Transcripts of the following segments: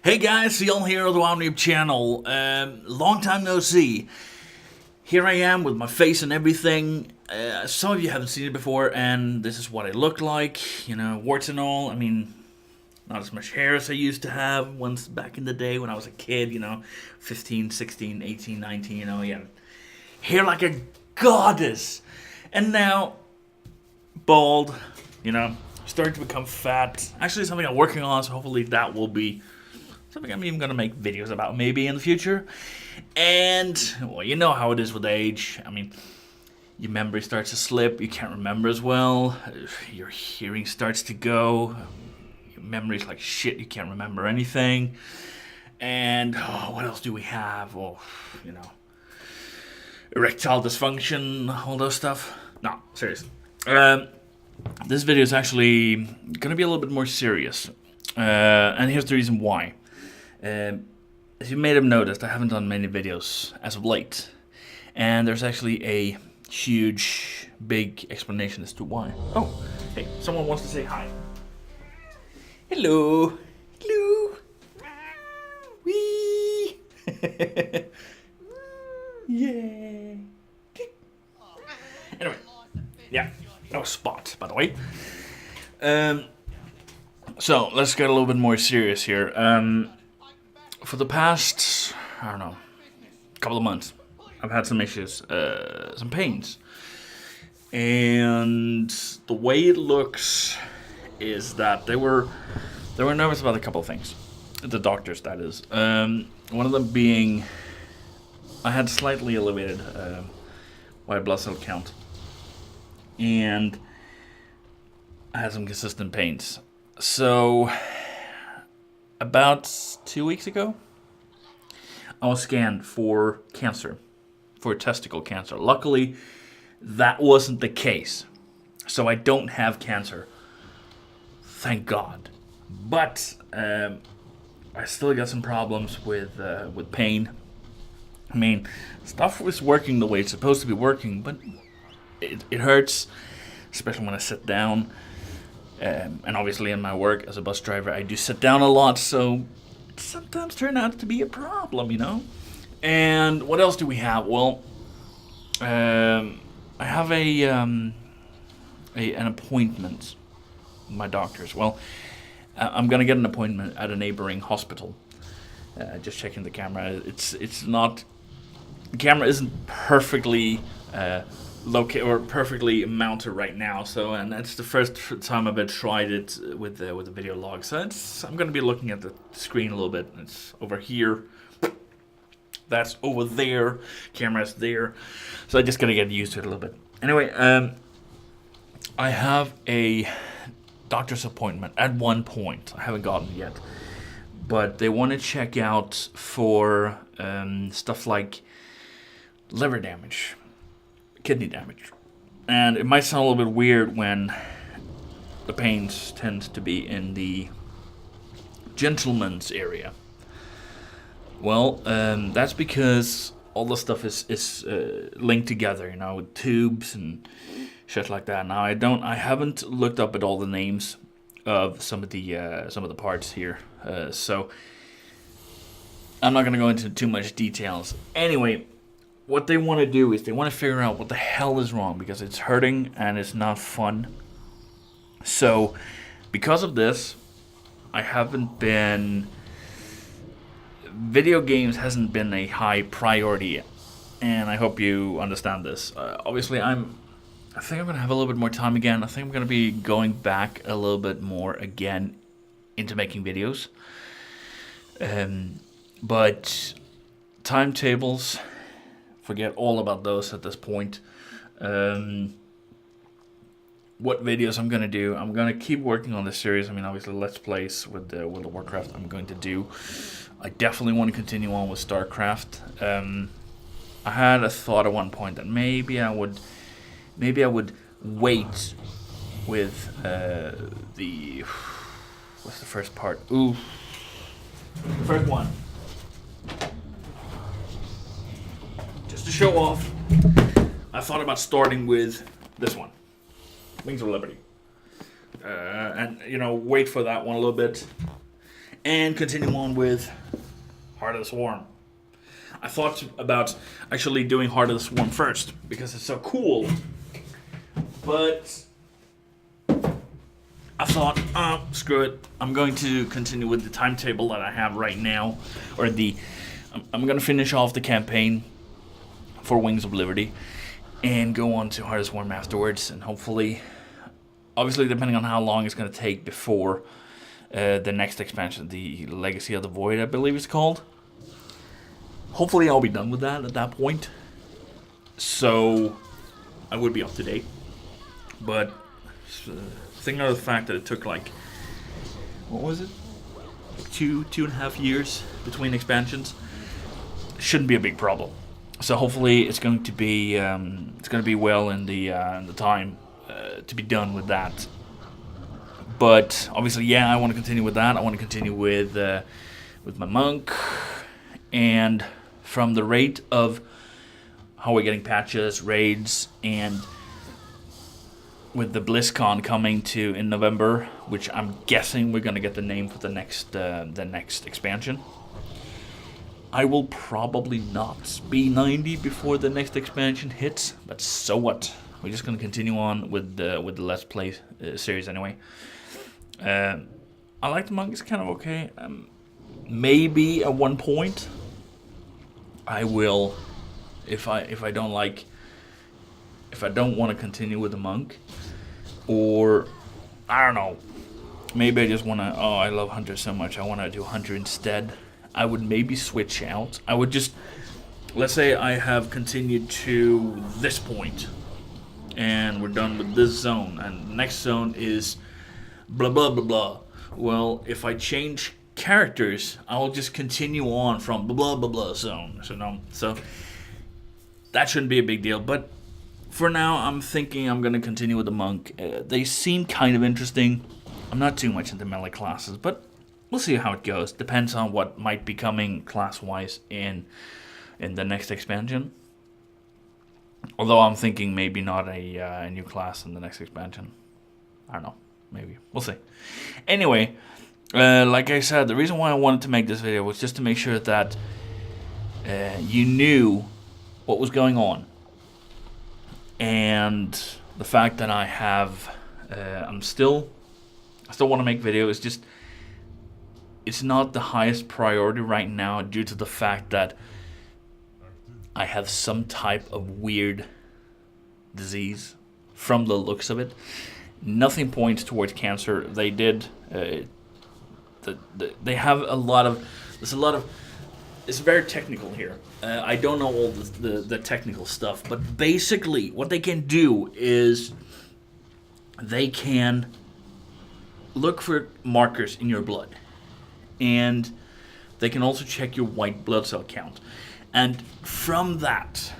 Hey guys, Ziyall here of the thewownoobchannel. Long time no see. Here I am with my face and everything. Some of you haven't seen it before, and this is what I look like. You know, warts and all. I mean, not as much hair as I used to have once back in the day when I was a kid, you know, 15, 16, 18, 19, you know, yeah. Hair like a goddess. And now, bald, you know, starting to become fat. Actually, something I'm working on, so hopefully that will be something I'm even going to make videos about maybe in the future. And, well, you know how it is with age. I mean, your memory starts to slip. You can't remember as well. Your hearing starts to go. Your memory's like shit. You can't remember anything. And, what else do we have? Well, you know, erectile dysfunction, all those stuff. No, seriously. This video is actually going to be a little bit more serious. And here's the reason why. As you may have noticed, I haven't done many videos as of late. And there's actually a huge, big explanation as to why. Oh, hey, someone wants to say hi. Hello. Hello. Wee. Yeah. Anyway, yeah, that was Spot, by the way. So, let's get a little bit more serious here. For the past, I don't know, couple of months, I've had some issues, some pains. And the way it looks is that they were nervous about a couple of things. The doctors, that is. One of them being, I had slightly elevated white blood cell count. And I had some consistent pains. So, about 2 weeks ago, I was scanned for cancer, for testicle cancer. Luckily, that wasn't the case. So I don't have cancer. Thank God. But I still got some problems with pain. I mean, stuff was working the way it's supposed to be working, but it hurts, especially when I sit down. And obviously in my work as a bus driver, I do sit down a lot, so it sometimes turn out to be a problem, you know? And what else do we have? Well, I have an appointment with my doctors. Well, I'm going to get an appointment at a neighboring hospital. Just checking the camera. It's not... The camera isn't perfectly... locate or perfectly mounted right now, so, and that's the first time I've ever tried it with the video log. So I'm going to be looking at the screen a little bit. It's over here. That's over there. Camera's there. So I just got to get used to it a little bit. Anyway, I have a doctor's appointment at one point. I haven't gotten it yet, but they want to check out for stuff like liver damage, kidney damage. And it might sound a little bit weird when the pains tend to be in the gentleman's area. Well, that's because all the stuff is linked together, you know, with tubes and shit like that. Now I haven't looked up at all the names of some of the parts here, so I'm not gonna go into too much details. Anyway, what they want to do is they want to figure out what the hell is wrong, because it's hurting and it's not fun. So, because of this, I haven't been... Video games hasn't been a high priority yet. And I hope you understand this. Obviously, I think I'm going to have a little bit more time again. I think I'm going to be going back a little bit more again into making videos. But timetables... Forget all about those at this point. What videos I'm gonna do? I'm gonna keep working on this series. I mean, obviously, Let's Plays with the Warcraft I'm going to do. I definitely want to continue on with StarCraft. I had a thought at one point that maybe I would wait with the what's the first part? Ooh, the first one. To show off, I thought about starting with this one, Wings of Liberty, and you know, wait for that one a little bit, and continue on with Heart of the Swarm. I thought about actually doing Heart of the Swarm first because it's so cool, but I thought, screw it. I'm going to continue with the timetable that I have right now, or I'm going to finish off the campaign for Wings of Liberty and go on to Heart of the Swarm afterwards, and hopefully, obviously depending on how long it's going to take before the next expansion, the Legacy of the Void, I believe it's called. Hopefully I'll be done with that at that point, so I would be up to date. But thinking of the fact that it took like, what was it, two and a half years between expansions, shouldn't be a big problem. So hopefully it's going to be well in the time to be done with that. But obviously, yeah, I want to continue with that. I want to continue with my monk, and from the rate of how we're getting patches, raids, and with the BlizzCon coming to in November, which I'm guessing we're gonna get the name for the next expansion. I will probably not be 90 before the next expansion hits, but so what? We're just gonna continue on with the Let's Play series anyway. I like the monk; it's kind of okay. Maybe at one point, I will, if I don't want to continue with the monk, or I don't know, maybe I just want to. Oh, I love Hunter so much, I want to do Hunter instead. I would maybe switch out. I would just, let's say I have continued to this point, and we're done with this zone, and the next zone is blah blah blah blah. Well, if I change characters, I'll just continue on from blah blah blah blah zone. So that shouldn't be a big deal. But for now, I'm thinking I'm gonna continue with the monk. They seem kind of interesting. I'm not too much into melee classes, but we'll see how it goes. Depends on what might be coming class-wise in the next expansion. Although I'm thinking maybe not a new class in the next expansion. I don't know. Maybe. We'll see. Anyway, like I said, the reason why I wanted to make this video was just to make sure that you knew what was going on. And the fact that I have, I still want to make videos. It's not the highest priority right now due to the fact that I have some type of weird disease from the looks of it. Nothing points towards cancer. They did. They have a lot of. There's a lot of. It's very technical here. I don't know all the technical stuff, but basically, what they can do is they can look for markers in your blood, and they can also check your white blood cell count, and from that.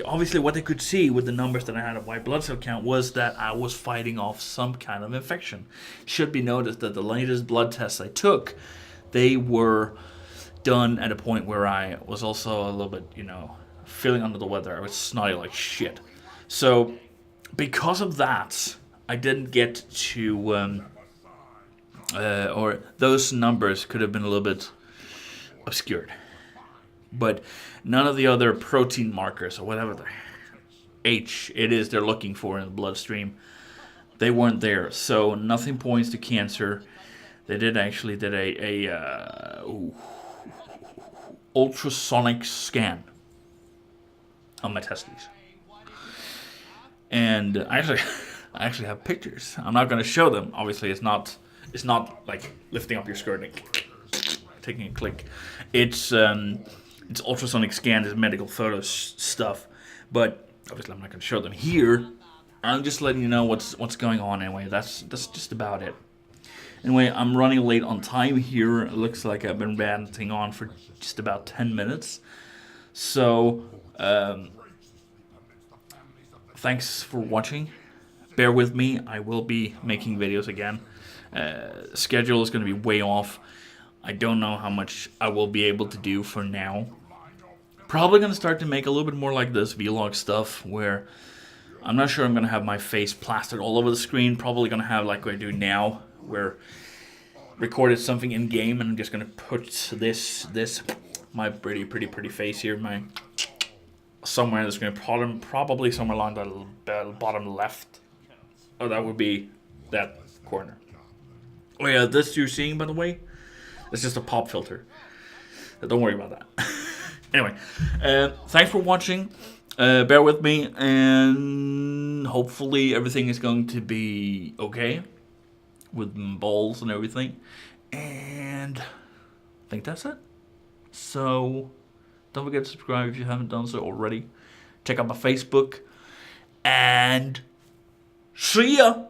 Obviously, what they could see with the numbers that I had of white blood cell count was that I was fighting off some kind of infection. It should be noticed that the latest blood tests I took, they were done at a point where I was also a little bit, feeling under the weather. I was snotty like shit. So, because of that, I didn't get to, or those numbers could have been a little bit obscured. But none of the other protein markers or whatever the H it is they're looking for in the bloodstream, they weren't there. So nothing points to cancer. They did a ultrasonic scan on my testes, and I actually have pictures. I'm not going to show them. Obviously, it's not like lifting up your skirt and taking a click. It's ultrasonic scan, is medical photo stuff, but obviously I'm not going to show them here. I'm just letting you know what's going on anyway. That's just about it. Anyway, I'm running late on time here. It looks like I've been ranting on for just about 10 minutes. So, thanks for watching. Bear with me. I will be making videos again. Schedule is going to be way off. I don't know how much I will be able to do for now. Probably going to start to make a little bit more like this vlog stuff, where I'm not sure I'm going to have my face plastered all over the screen. Probably going to have like I do now, where recorded something in game, and I'm just gonna put this my pretty face here, my somewhere that's gonna probably somewhere along the bottom left. Oh, that would be that corner. Oh yeah, this you're seeing, by the way, it's just a pop filter. Don't worry about that. Anyway, thanks for watching. Bear with me, and hopefully everything is going to be okay with balls and everything. And I think that's it. So don't forget to subscribe if you haven't done so already. Check out my Facebook, and see ya!